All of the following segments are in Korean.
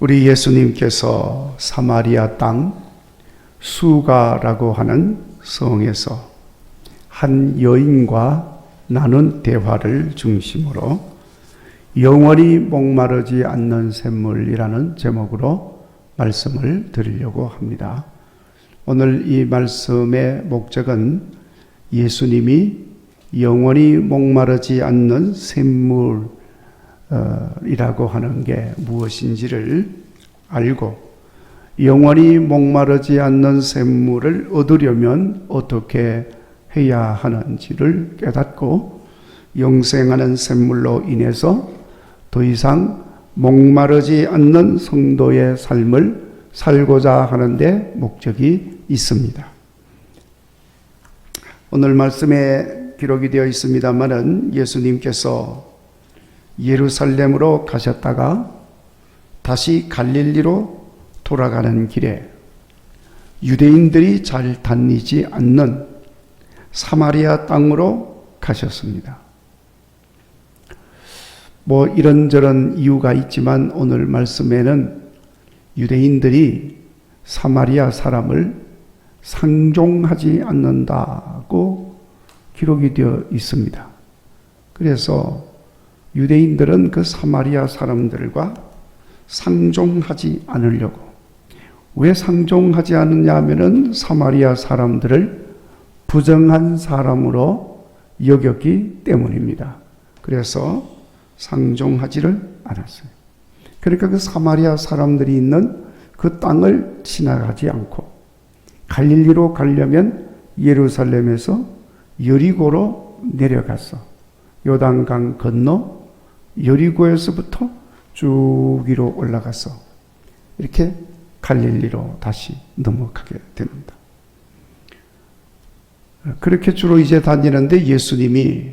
우리 예수님께서 사마리아 땅 수가라고 하는 성에서 한 여인과 나눈 대화를 중심으로 영원히 목마르지 않는 샘물이라는 제목으로 말씀을 드리려고 합니다. 오늘 이 말씀의 목적은 예수님이 영원히 목마르지 않는 샘물이라고 하는 게 무엇인지를 알고 영원히 목마르지 않는 샘물을 얻으려면 어떻게 해야 하는지를 깨닫고 영생하는 샘물로 인해서 더 이상 목마르지 않는 성도의 삶을 살고자 하는데 목적이 있습니다. 오늘 말씀에 기록이 되어 있습니다마는 예수님께서 예루살렘으로 가셨다가 다시 갈릴리로 돌아가는 길에 유대인들이 잘 다니지 않는 사마리아 땅으로 가셨습니다. 이런저런 이유가 있지만 오늘 말씀에는 유대인들이 사마리아 사람을 상종하지 않는다고 기록이 되어 있습니다. 그래서 유대인들은 그 사마리아 사람들과 상종하지 않으려고. 왜 상종하지 않느냐 하면은 사마리아 사람들을 부정한 사람으로 여겼기 때문입니다. 그래서 상종하지를 않았어요. 그러니까 그 사마리아 사람들이 있는 그 땅을 지나가지 않고 갈릴리로 가려면 예루살렘에서 여리고로 내려가서 요단강 건너 여리고에서부터 쭉 위로 올라가서 이렇게 갈릴리로 다시 넘어가게 됩니다. 그렇게 주로 이제 다니는데 예수님이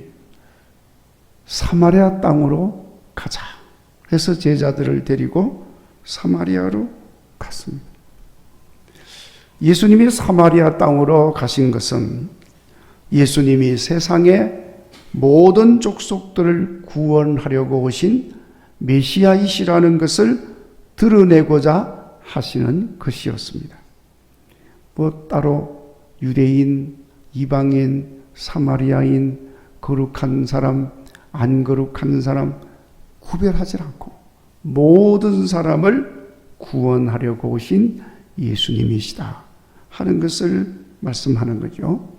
사마리아 땅으로 가자 해서 제자들을 데리고 사마리아로 갔습니다. 예수님이 사마리아 땅으로 가신 것은 예수님이 세상의 모든 족속들을 구원하려고 오신 메시아이시라는 것을 드러내고자 하시는 것이었습니다. 따로 유대인, 이방인, 사마리아인, 거룩한 사람, 안 거룩한 사람 구별하지 않고 모든 사람을 구원하려고 오신 예수님이시다 하는 것을 말씀하는 거죠.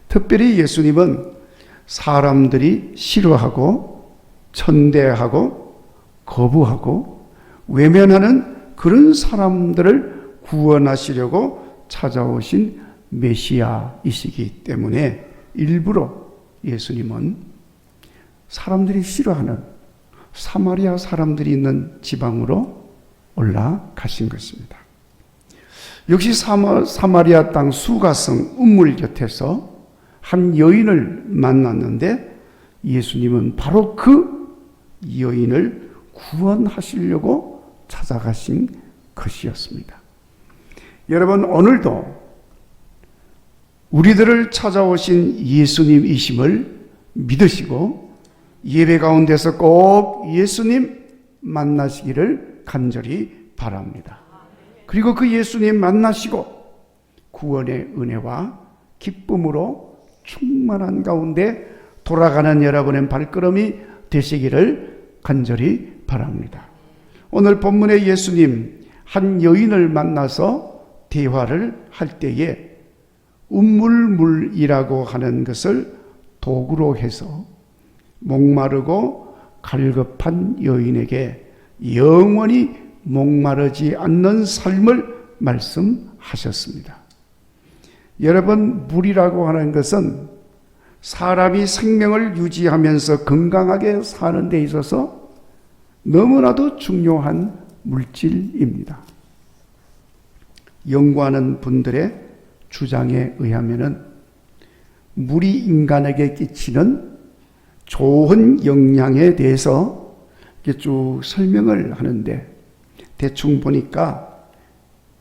특별히 예수님은 사람들이 싫어하고 천대하고 거부하고 외면하는 그런 사람들을 구원하시려고 찾아오신 메시아이시기 때문에 일부러 예수님은 사람들이 싫어하는 사마리아 사람들이 있는 지방으로 올라가신 것입니다. 역시 사마리아 땅 수가성 우물 곁에서 한 여인을 만났는데 예수님은 바로 그 여인을 구원하시려고 찾아가신 것이었습니다. 여러분, 오늘도 우리들을 찾아오신 예수님이심을 믿으시고 예배 가운데서 꼭 예수님 만나시기를 간절히 바랍니다. 그리고 그 예수님 만나시고 구원의 은혜와 기쁨으로 충만한 가운데 돌아가는 여러분의 발걸음이 되시기를 간절히 바랍니다. 오늘 본문의 예수님 한 여인을 만나서 대화를 할 때에 우물물이라고 하는 것을 도구로 해서 목마르고 갈급한 여인에게 영원히 목마르지 않는 삶을 말씀하셨습니다. 여러분, 물이라고 하는 것은 사람이 생명을 유지하면서 건강하게 사는 데 있어서 너무나도 중요한 물질입니다. 연구하는 분들의 주장에 의하면은 물이 인간에게 끼치는 좋은 영향에 대해서 이렇게 쭉 설명을 하는데 대충 보니까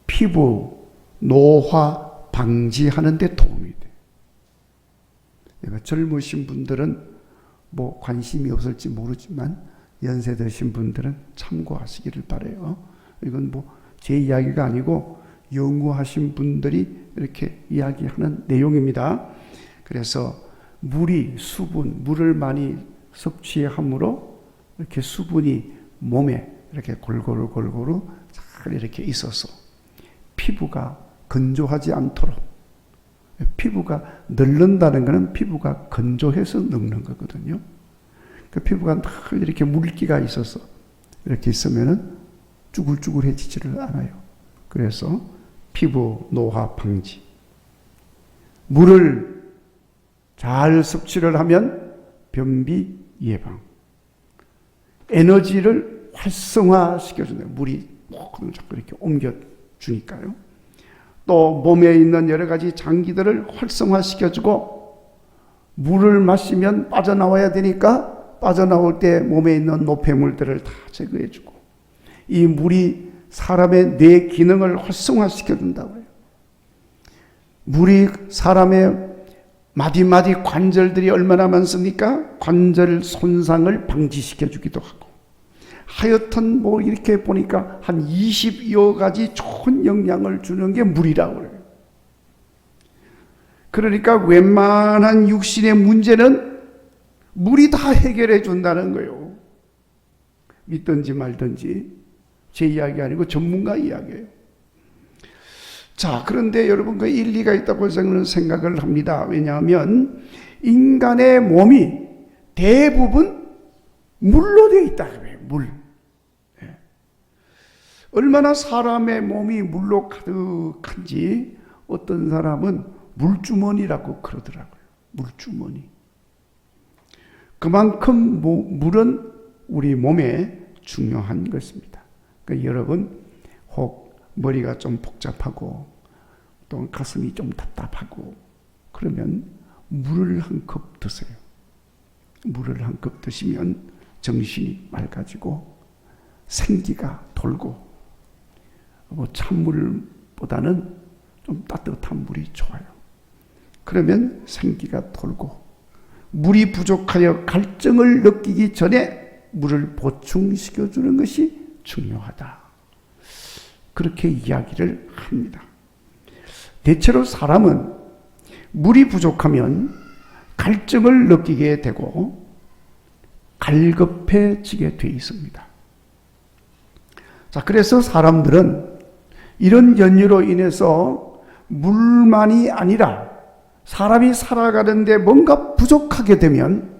피부 노화 방지하는 데 도움이 돼요. 젊으신 분들은 관심이 없을지 모르지만 연세 드신 분들은 참고하시기를 바라요. 이건 뭐 제 이야기가 아니고 연구하신 분들이 이렇게 이야기하는 내용입니다. 그래서 물을 많이 섭취함으로 이렇게 수분이 몸에 이렇게 골고루 잘 이렇게 있어서 피부가 건조하지 않도록, 피부가 늙는다는 것은 피부가 건조해서 늙는 거거든요. 그 피부가 늘 이렇게 물기가 있어서 이렇게 있으면은 쭈글쭈글해지지를 않아요. 그래서 피부 노화 방지. 물을 잘 섭취를 하면 변비 예방. 에너지를 활성화시켜준다. 물이 모든 자꾸 이렇게 옮겨주니까요. 또 몸에 있는 여러 가지 장기들을 활성화시켜주고, 물을 마시면 빠져나와야 되니까 빠져나올 때 몸에 있는 노폐물들을 다 제거해주고, 이 물이 사람의 뇌 기능을 활성화시켜준다고 해요. 물이 사람의 마디마디 관절들이 얼마나 많습니까? 관절 손상을 방지시켜주기도 하고, 하여튼 뭐 이렇게 보니까 한 20여 가지 좋은 영향을 주는 게 물이라고 그래요. 그러니까 웬만한 육신의 문제는 물이 다 해결해 준다는 거예요. 믿든지 말든지. 제 이야기 아니고 전문가 이야기예요. 자, 그런데 여러분 그 일리가 있다고 저는 생각을 합니다. 왜냐하면 인간의 몸이 대부분 물로 되어 있다 그래요. 물. 네. 얼마나 사람의 몸이 물로 가득한지 어떤 사람은 물주머니라고 그러더라고요. 물주머니. 그만큼 물은 우리 몸에 중요한 것입니다. 그러니까 여러분 혹 머리가 좀 복잡하고 또 가슴이 좀 답답하고 그러면 물을 한 컵 드세요. 물을 한 컵 드시면 정신이 맑아지고 생기가 돌고, 뭐 찬물보다는 좀 따뜻한 물이 좋아요. 그러면 생기가 돌고, 물이 부족하여 갈증을 느끼기 전에 물을 보충시켜주는 것이 중요하다. 그렇게 이야기를 합니다. 대체로 사람은 물이 부족하면 갈증을 느끼게 되고 갈급해지게 돼 있습니다. 자, 그래서 사람들은 이런 연유로 인해서 물만이 아니라 사람이 살아가는데 뭔가 부족하게 되면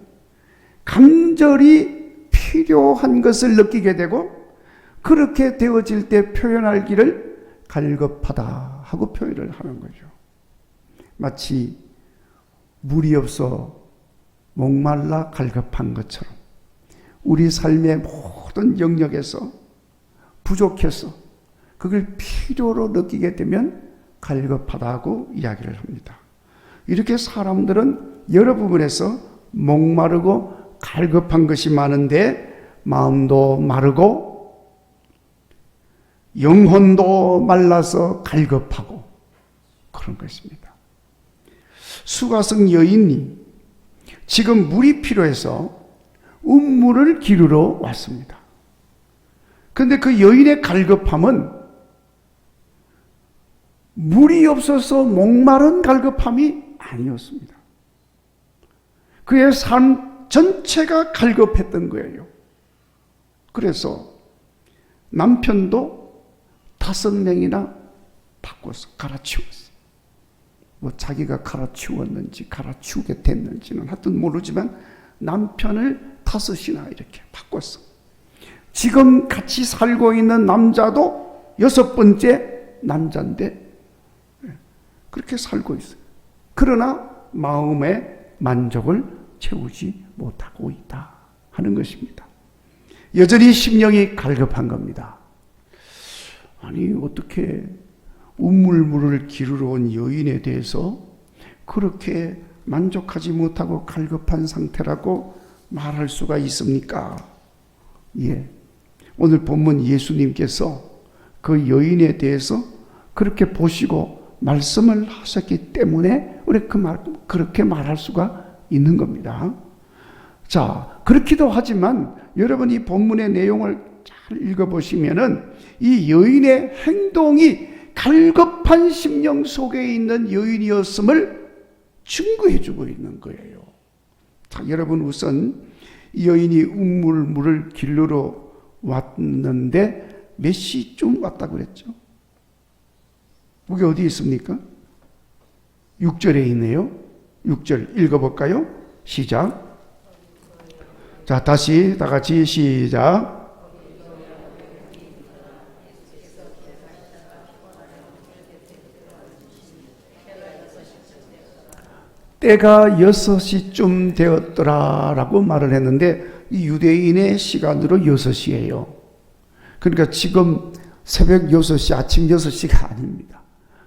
간절히 필요한 것을 느끼게 되고, 그렇게 되어질 때 표현할 길을 갈급하다 하고 표현을 하는 거죠. 마치 물이 없어 목말라 갈급한 것처럼 우리 삶의 모든 영역에서 부족해서 그걸 필요로 느끼게 되면 갈급하다고 이야기를 합니다. 이렇게 사람들은 여러 부분에서 목마르고 갈급한 것이 많은데 마음도 마르고 영혼도 말라서 갈급하고 그런 것입니다. 수가성 여인이 지금 물이 필요해서 음물을 기르러 왔습니다. 그런데 그 여인의 갈급함은 물이 없어서 목마른 갈급함이 아니었습니다. 그의 삶 전체가 갈급했던 거예요. 그래서 남편도 5명이나 바꿔서 갈아치웠어요. 뭐 자기가 갈아치웠는지 갈아치우게 됐는지는 하여튼 모르지만 남편을 5이나 이렇게 바꿨어. 지금 같이 살고 있는 남자도 6번째 남자인데 그렇게 살고 있어요. 그러나 마음의 만족을 채우지 못하고 있다 하는 것입니다. 여전히 심령이 갈급한 겁니다. 아니 어떻게 우물물을 기르러 온 여인에 대해서 그렇게 만족하지 못하고 갈급한 상태라고 말할 수가 있습니까? 예. 오늘 본문 예수님께서 그 여인에 대해서 그렇게 보시고 말씀을 하셨기 때문에 우리 그렇게 말할 수가 있는 겁니다. 자, 그렇기도 하지만 여러분 이 본문의 내용을 잘 읽어보시면은 이 여인의 행동이 갈급한 심령 속에 있는 여인이었음을 증거해주고 있는 거예요. 자, 여러분 우선 이 여인이 우물물을 길러러 왔는데 몇 시쯤 왔다고 그랬죠? 그게 어디 있습니까? 6절에 있네요. 6절 읽어볼까요? 시작. 자, 다시 다 같이 시작. 때가 6시쯤 되었더라라고 말을 했는데 이 유대인의 시간으로 6시예요. 그러니까 지금 새벽 6시, 아침 6시가 아닙니다.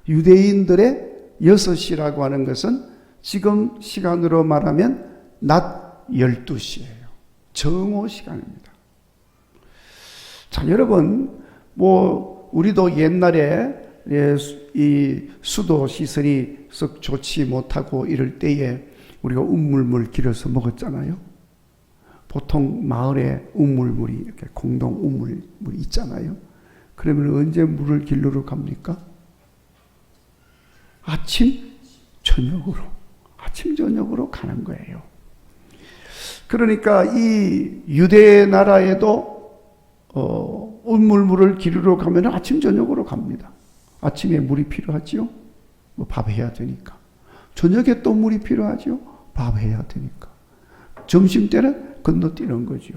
유대인들의 6시라고 하는 것은 지금 시간으로 말하면 낮 12시예요. 정오 시간입니다. 자, 여러분, 우리도 옛날에 이 수도 시설이 썩 좋지 못하고 이럴 때에 우리가 우물물 길어서 먹었잖아요. 보통 마을에 우물물이 이렇게 공동 우물물이 있잖아요. 그러면 언제 물을 길러러 갑니까? 아침 저녁으로 가는 거예요. 그러니까 이 유대 나라에도 우물물을 길러러 가면 아침 저녁으로 갑니다. 아침에 물이 필요하지요? 밥해야 되니까. 저녁에 또 물이 필요하지요? 밥해야 되니까. 점심때는 건너뛰는 거죠.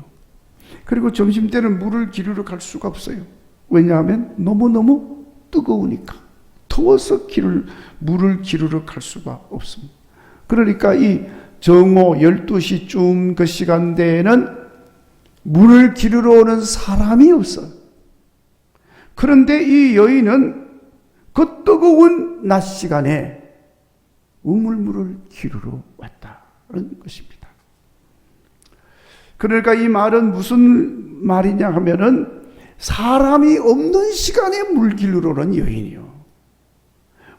그리고 점심때는 물을 기르러 갈 수가 없어요. 왜냐하면 너무너무 뜨거우니까. 더워서 물을 기르러 갈 수가 없습니다. 그러니까 이 정오 12시쯤 그 시간대에는 물을 기르러 오는 사람이 없어요. 그런데 이 여인은 그 뜨거운 낮 시간에 우물물을 기르러 왔다는 것입니다. 그러니까 이 말은 무슨 말이냐 하면은 사람이 없는 시간에 물 기르러 오는 여인이요.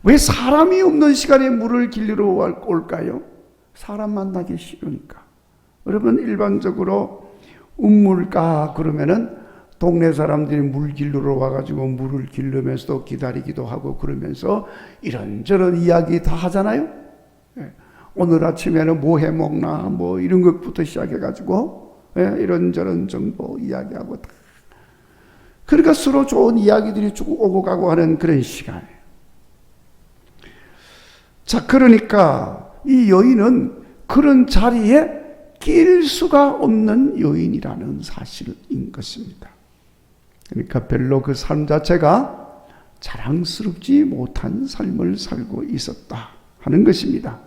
왜 사람이 없는 시간에 물을 기르러 올까요? 사람 만나기 싫으니까. 여러분 일반적으로 우물가 그러면은 동네 사람들이 물 길러러 와가지고 물을 길르면서도 기다리기도 하고 그러면서 이런저런 이야기 다 하잖아요. 오늘 아침에는 뭐 해먹나 뭐 이런 것부터 시작해가지고 이런저런 정보 이야기하고 다. 그러니까 서로 좋은 이야기들이 쭉 오고 가고 하는 그런 시간이에요. 자, 그러니까 이 여인은 그런 자리에 낄 수가 없는 여인이라는 사실인 것입니다. 그러니까 별로 그 삶 자체가 자랑스럽지 못한 삶을 살고 있었다 하는 것입니다.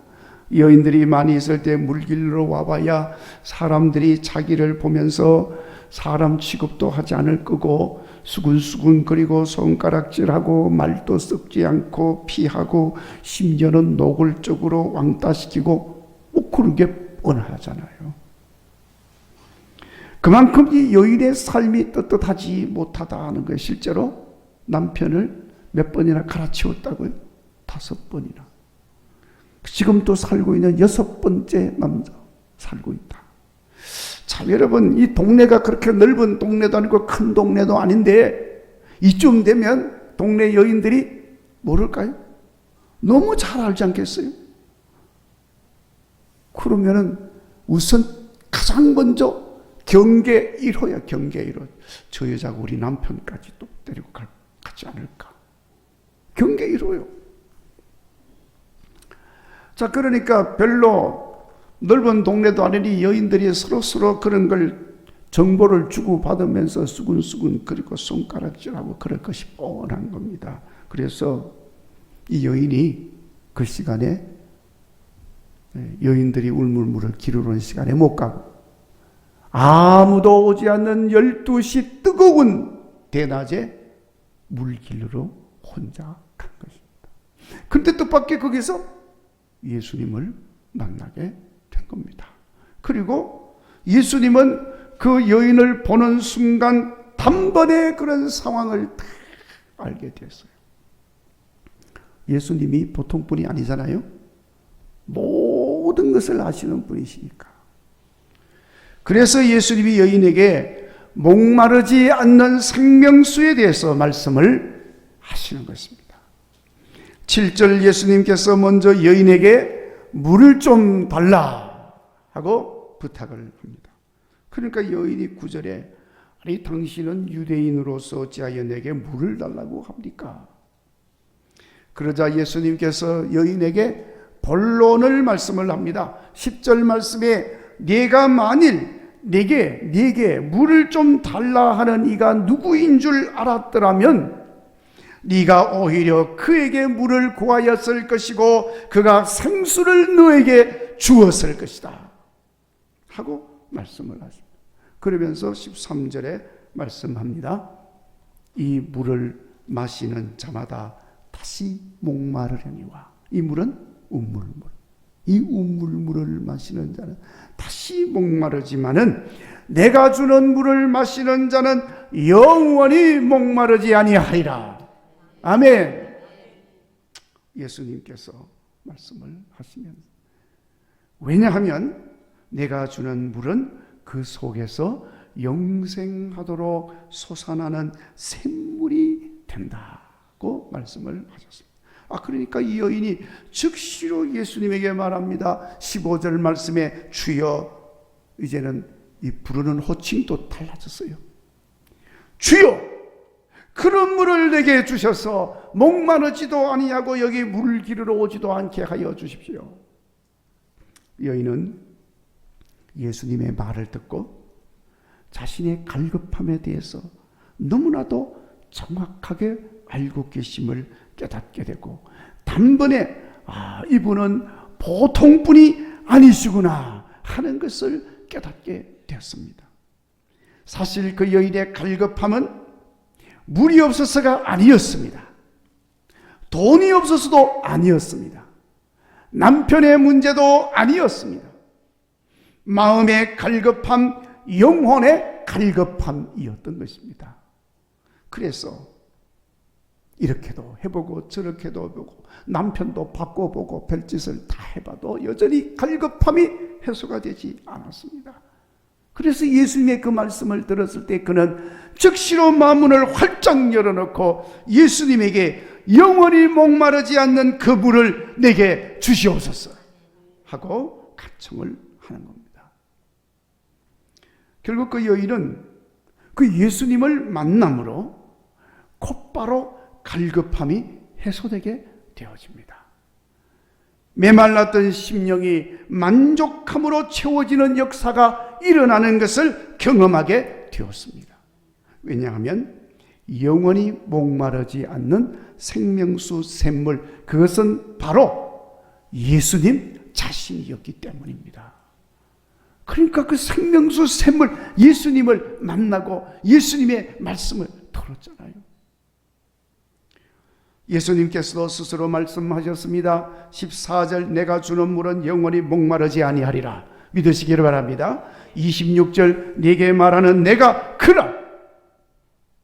여인들이 많이 있을 때 물 길러 와봐야 사람들이 자기를 보면서 사람 취급도 하지 않을 거고 수근수근거리고 손가락질하고 말도 썩지 않고 피하고 심지어는 노골적으로 왕따시키고 그런 게 뻔하잖아요. 그만큼 이 여인의 삶이 떳떳하지 못하다는 거예요. 실제로 남편을 몇 번이나 갈아치웠다고요? 5번이나. 지금 또 살고 있는 6번째 남자 살고 있다. 자, 여러분 이 동네가 그렇게 넓은 동네도 아니고 큰 동네도 아닌데 이쯤 되면 동네 여인들이 모를까요? 너무 잘 알지 않겠어요? 그러면은 우선 가장 먼저 경계 1호야, 경계 1호. 저 여자가 우리 남편까지 또 데리고 가지 않을까. 경계 1호요. 자, 그러니까 별로 넓은 동네도 아니니 여인들이 서로 그런 걸 정보를 주고받으면서 수근수근 그리고 손가락질하고 그럴 것이 뻔한 겁니다. 그래서 이 여인이 그 시간에 여인들이 울물물을 기르러 온 시간에 못 가고 아무도 오지 않는 12시 뜨거운 대낮에 물 길르러 혼자 간 것입니다. 근데 뜻밖의 거기서 예수님을 만나게 된 겁니다. 그리고 예수님은 그 여인을 보는 순간 단번에 그런 상황을 다 알게 됐어요. 예수님이 보통 분이 아니잖아요. 모든 것을 아시는 분이시니까. 그래서 예수님이 여인에게 목마르지 않는 생명수에 대해서 말씀을 하시는 것입니다. 7절 예수님께서 먼저 여인에게 물을 좀 달라 하고 부탁을 합니다. 그러니까 여인이 9절에 아니 당신은 유대인으로서 어찌하여 내게 물을 달라고 합니까? 그러자 예수님께서 여인에게 본론을 말씀을 합니다. 10절 말씀에 네가 만일 네게 물을 좀 달라 하는 이가 누구인 줄 알았더라면 네가 오히려 그에게 물을 구하였을 것이고 그가 생수를 너에게 주었을 것이다 하고 말씀을 하십니다. 그러면서 13절에 말씀합니다. 이 물을 마시는 자마다 다시 목마르려니와 이 물은 우물물, 이 우물물을 마시는 자는 다시 목마르지만은 내가 주는 물을 마시는 자는 영원히 목마르지 아니하리라. 아멘. 예수님께서 말씀을 하시면, 왜냐하면 내가 주는 물은 그 속에서 영생하도록 솟아나는 샘물이 된다고 말씀을 하셨습니다. 그러니까 이 여인이 즉시로 예수님에게 말합니다. 15절 말씀에 주여, 이제는 이 부르는 호칭도 달라졌어요. 주여, 그런 물을 내게 주셔서 목마르지도 아니하고 여기 물 기르러 오지도 않게 하여 주십시오. 여인은 예수님의 말을 듣고 자신의 갈급함에 대해서 너무나도 정확하게 알고 계심을 깨닫게 되고, 단번에 이분은 보통 분이 아니시구나 하는 것을 깨닫게 되었습니다. 사실 그 여인의 갈급함은 물이 없어서가 아니었습니다. 돈이 없어서도 아니었습니다. 남편의 문제도 아니었습니다. 마음의 갈급함, 영혼의 갈급함이었던 것입니다. 그래서 이렇게도 해보고 저렇게도 해보고 남편도 바꿔보고 별짓을 다 해봐도 여전히 갈급함이 해소가 되지 않았습니다. 그래서 예수님의 그 말씀을 들었을 때 그는 즉시로 마문을 활짝 열어놓고 예수님에게 영원히 목마르지 않는 그 물을 내게 주시옵소서 하고 간청을 하는 겁니다. 결국 그 여인은 그 예수님을 만남으로 곧바로 갈급함이 해소되게 되어집니다. 메말랐던 심령이 만족함으로 채워지는 역사가 일어나는 것을 경험하게 되었습니다. 왜냐하면 영원히 목마르지 않는 생명수 샘물, 그것은 바로 예수님 자신이었기 때문입니다. 그러니까 그 생명수 샘물, 예수님을 만나고 예수님의 말씀을 들었잖아요. 예수님께서도 스스로 말씀하셨습니다. 14절 내가 주는 물은 영원히 목마르지 아니하리라. 믿으시기를 바랍니다. 26절 내게 말하는 내가 그라.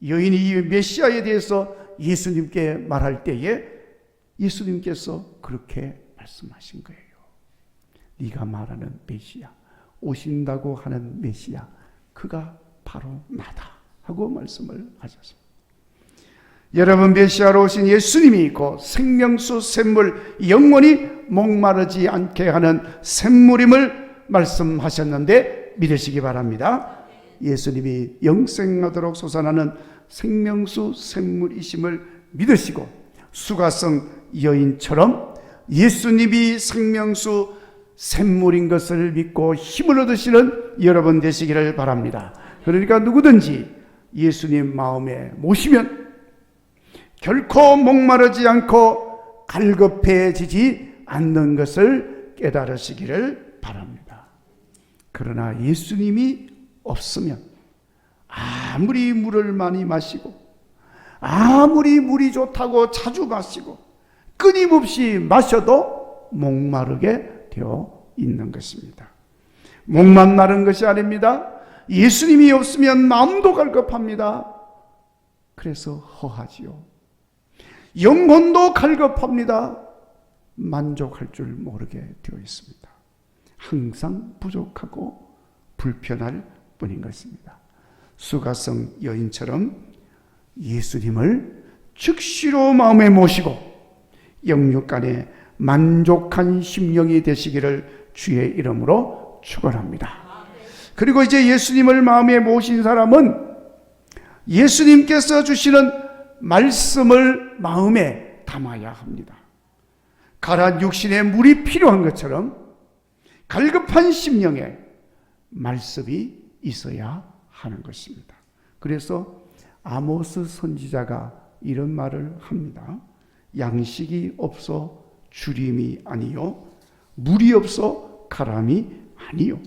여인이 이 메시아에 대해서 예수님께 말할 때에 예수님께서 그렇게 말씀하신 거예요. 네가 말하는 메시아, 오신다고 하는 메시아, 그가 바로 나다 하고 말씀을 하셨습니다. 여러분, 메시아로 오신 예수님이 곧 생명수 샘물, 영원히 목마르지 않게 하는 샘물임을 말씀하셨는데 믿으시기 바랍니다. 예수님이 영생하도록 솟아나는 생명수 샘물이심을 믿으시고 수가성 여인처럼 예수님이 생명수 샘물인 것을 믿고 힘을 얻으시는 여러분 되시기를 바랍니다. 그러니까 누구든지 예수님 마음에 모시면 결코 목마르지 않고 갈급해지지 않는 것을 깨달으시기를 바랍니다. 그러나 예수님이 없으면 아무리 물을 많이 마시고 아무리 물이 좋다고 자주 마시고 끊임없이 마셔도 목마르게 되어 있는 것입니다. 목만 마른 것이 아닙니다. 예수님이 없으면 마음도 갈급합니다. 그래서 허하지요. 영혼도 갈급합니다. 만족할 줄 모르게 되어 있습니다. 항상 부족하고 불편할 뿐인 것입니다. 수가성 여인처럼 예수님을 즉시로 마음에 모시고 영육간에 만족한 심령이 되시기를 주의 이름으로 축원합니다. 그리고 이제 예수님을 마음에 모신 사람은 예수님께서 주시는 말씀을 마음에 담아야 합니다. 가라앉은 육신에 물이 필요한 것처럼 갈급한 심령에 말씀이 있어야 하는 것입니다. 그래서 아모스 선지자가 이런 말을 합니다. 양식이 없어 주림이 아니요 물이 없어 가람이 아니요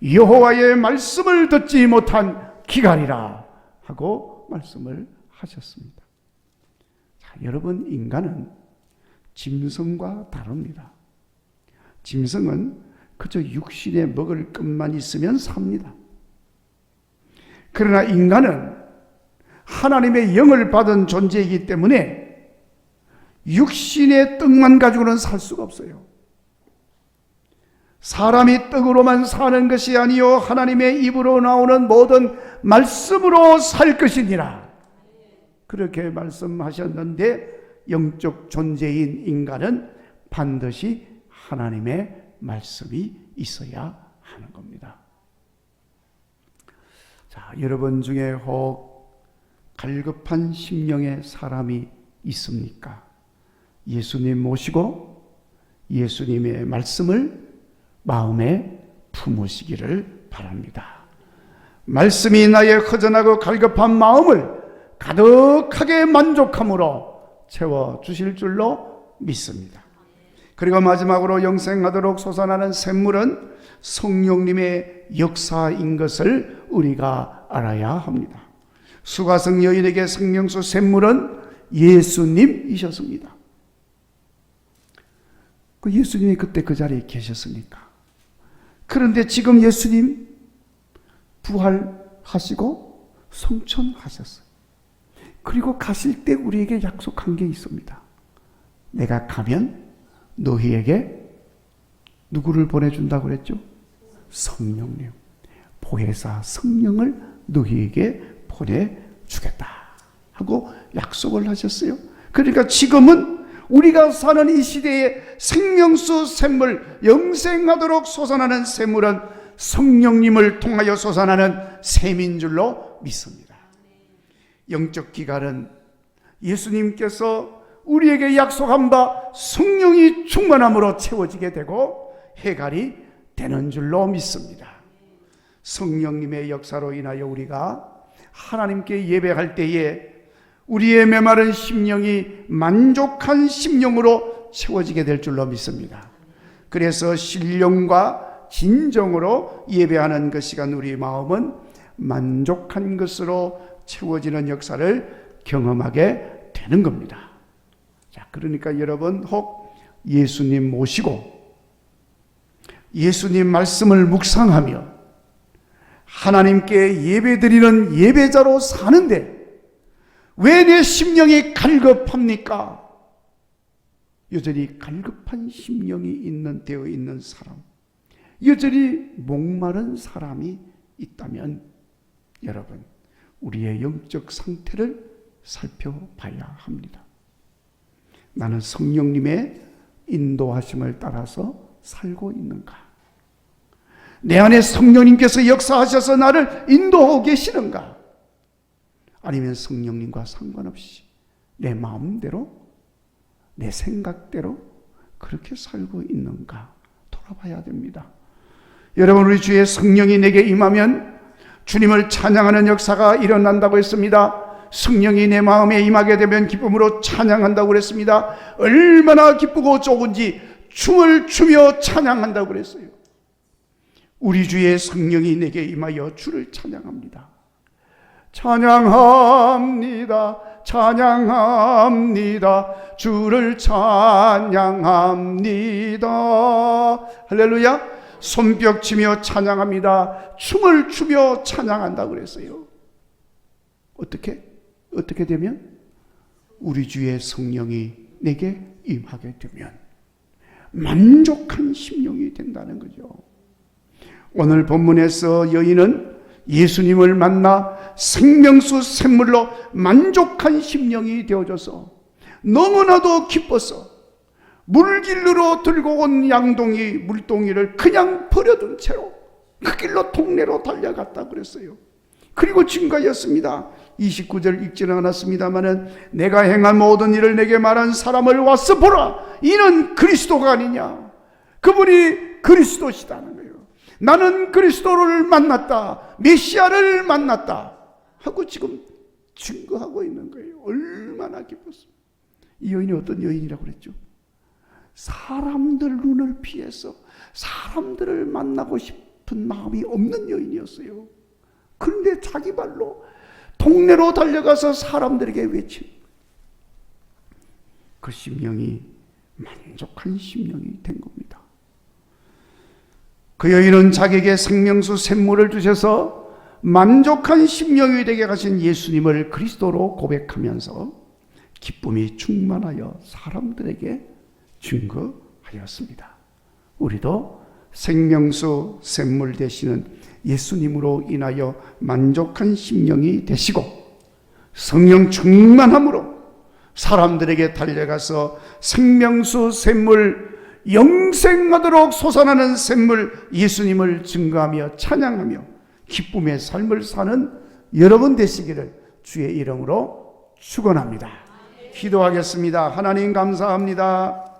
여호와의 말씀을 듣지 못한 기갈이라 하고 말씀을 하셨습니다. 자, 여러분, 인간은 짐승과 다릅니다. 짐승은 그저 육신에 먹을 것만 있으면 삽니다. 그러나 인간은 하나님의 영을 받은 존재이기 때문에 육신의 떡만 가지고는 살 수가 없어요. 사람이 떡으로만 사는 것이 아니요 하나님의 입으로 나오는 모든 말씀으로 살 것이니라. 그렇게 말씀하셨는데 영적 존재인 인간은 반드시 하나님의 말씀이 있어야 하는 겁니다. 자, 여러분 중에 혹 갈급한 심령의 사람이 있습니까? 예수님 모시고 예수님의 말씀을 마음에 품으시기를 바랍니다. 말씀이 나의 허전하고 갈급한 마음을 가득하게 만족함으로 채워주실 줄로 믿습니다. 그리고 마지막으로 영생하도록 솟아나는 샘물은 성령님의 역사인 것을 우리가 알아야 합니다. 수가성 여인에게 생명수 샘물은 예수님이셨습니다. 그 예수님이 그때 그 자리에 계셨으니까. 그런데 지금 예수님 부활하시고 성천하셨어요. 그리고 가실 때 우리에게 약속한 게 있습니다. 내가 가면 너희에게 누구를 보내준다고 그랬죠? 성령님, 보혜사 성령을 너희에게 보내주겠다 하고 약속을 하셨어요. 그러니까 지금은 우리가 사는 이 시대에 생명수 샘물, 영생하도록 솟아나는 샘물은 성령님을 통하여 솟아나는 샘인 줄로 믿습니다. 영적 기갈은 예수님께서 우리에게 약속한 바 성령이 충만함으로 채워지게 되고 해갈이 되는 줄로 믿습니다. 성령님의 역사로 인하여 우리가 하나님께 예배할 때에 우리의 메마른 심령이 만족한 심령으로 채워지게 될 줄로 믿습니다. 그래서 신령과 진정으로 예배하는 그 시간 우리 마음은 만족한 것으로 채워지는 역사를 경험하게 되는 겁니다. 자, 그러니까 여러분 혹 예수님 모시고 예수님 말씀을 묵상하며 하나님께 예배드리는 예배자로 사는데 왜 내 심령이 갈급합니까? 여전히 갈급한 심령이 되어 있는 사람, 여전히 목마른 사람이 있다면 여러분, 우리의 영적 상태를 살펴봐야 합니다. 나는 성령님의 인도하심을 따라서 살고 있는가? 내 안에 성령님께서 역사하셔서 나를 인도하고 계시는가? 아니면 성령님과 상관없이 내 마음대로, 내 생각대로 그렇게 살고 있는가? 돌아봐야 됩니다. 여러분, 우리 주의 성령이 내게 임하면 주님을 찬양하는 역사가 일어난다고 했습니다. 성령이 내 마음에 임하게 되면 기쁨으로 찬양한다고 그랬습니다. 얼마나 기쁘고 좋은지 춤을 추며 찬양한다고 그랬어요. 우리 주의 성령이 내게 임하여 주를 찬양합니다. 찬양합니다. 찬양합니다. 주를 찬양합니다. 할렐루야. 손뼉 치며 찬양합니다. 춤을 추며 찬양한다고 그랬어요. 어떻게 되면? 우리 주의 성령이 내게 임하게 되면 만족한 심령이 된다는 거죠. 오늘 본문에서 여인은 예수님을 만나 생명수 샘물로 만족한 심령이 되어져서 너무나도 기뻐서 물길로 들고 온 양동이 물동이를 그냥 버려둔 채로 그 길로 동네로 달려갔다 그랬어요. 그리고 증거였습니다. 29절 읽지는 않았습니다마는 내가 행한 모든 일을 내게 말한 사람을 와서 보라. 이는 그리스도가 아니냐. 그분이 그리스도시다는 거예요. 나는 그리스도를 만났다. 메시아를 만났다. 하고 지금 증거하고 있는 거예요. 얼마나 기뻤어요. 이 여인이 어떤 여인이라고 그랬죠? 사람들 눈을 피해서 사람들을 만나고 싶은 마음이 없는 여인이었어요. 그런데 자기 발로 동네로 달려가서 사람들에게 외친 그 심령이 만족한 심령이 된 겁니다. 그 여인은 자기에게 생명수 샘물을 주셔서 만족한 심령이 되게 하신 예수님을 그리스도로 고백하면서 기쁨이 충만하여 사람들에게 증거하였습니다. 우리도 생명수 샘물 되시는 예수님으로 인하여 만족한 심령이 되시고 성령 충만함으로 사람들에게 달려가서 생명수 샘물 영생하도록 솟아나는 샘물 예수님을 증거하며 찬양하며 기쁨의 삶을 사는 여러분 되시기를 주의 이름으로 축원합니다. 기도하겠습니다. 하나님 감사합니다.